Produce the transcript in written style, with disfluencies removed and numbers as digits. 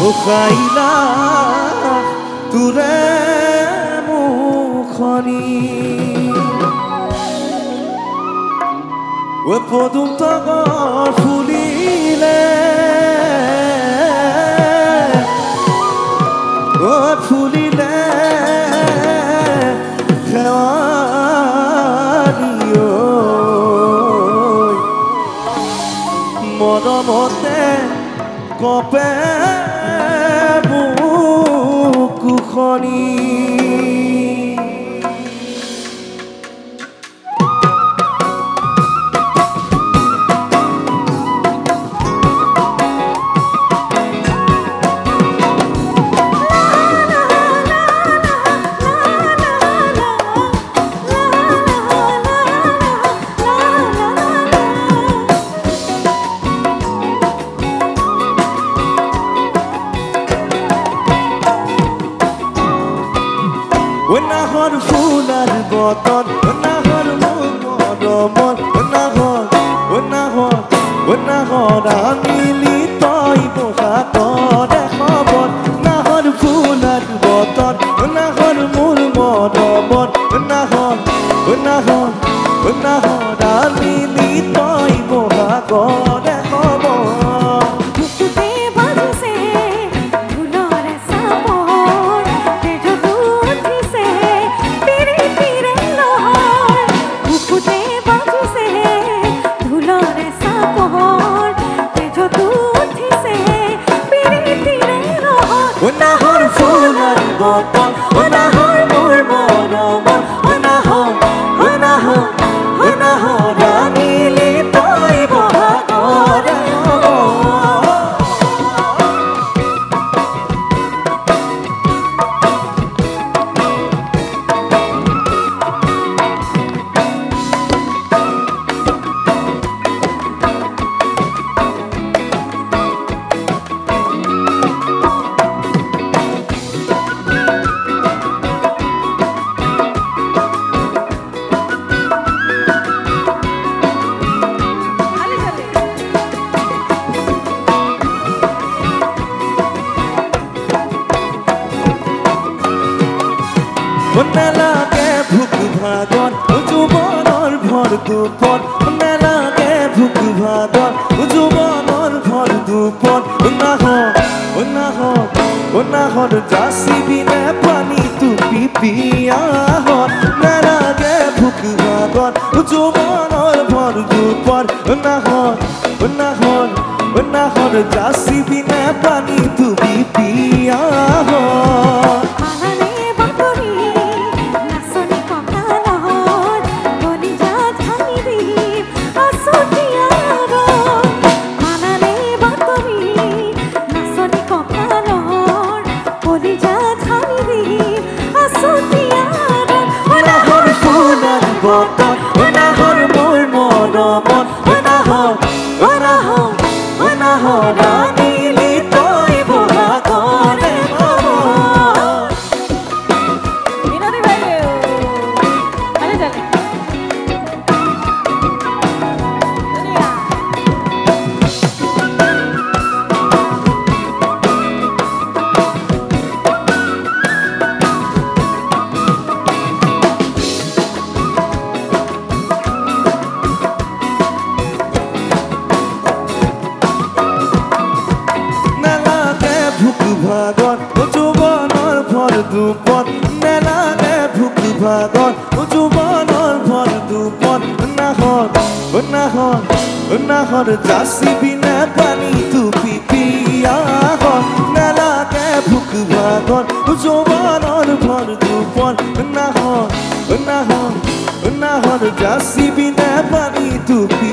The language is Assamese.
খাইলা তোৰে মুখনি পদুম তগৰ ফুলিলে ফুলিলে শেৱালি মৰমতে কপে বুকুখনি নাহৰ ফুলাৰ বতন নাহৰ মৰমত নাহৰ মিলি তই বহাগত খবৰ নাহৰ ফুলাৰ বতন নাহৰ মোৰ মৰমত নাহৰ মিলি তই বহাগত খবৰ নাহৰ ফুলাৰ বতন নাহৰ মোৰ মৰমত নাহৰ মিলি তই বহাগত নালাগে ভোক ভাগত যৌৱনৰ ভৰ দুপত নালাগে ভোক ভাগত যৌৱনৰ ভৰ দুপত নাহৰ যাচিবিনে পানী টুপি পিয়াহত নালাগে ভোক ভাগত যৌৱনৰ ভৰ দুপত নাহৰ যাচিবিনে পানী টুপি পিয়াহত বতন নাহৰ মোৰ মৰমত নাহৰ মিলি তই বহাগত ভাগত যৌৱনৰ ভৰ দুপত নালাগে ভোক ভাগত যৌৱনৰ ভৰ দুপত নাহৰ যাচিবিনে পানী টুপি পিয়াহত নালাগে ভোক ভাগত যৌৱনৰ ভৰ দুপত নাহৰ যাচিবিনে পানী টুপি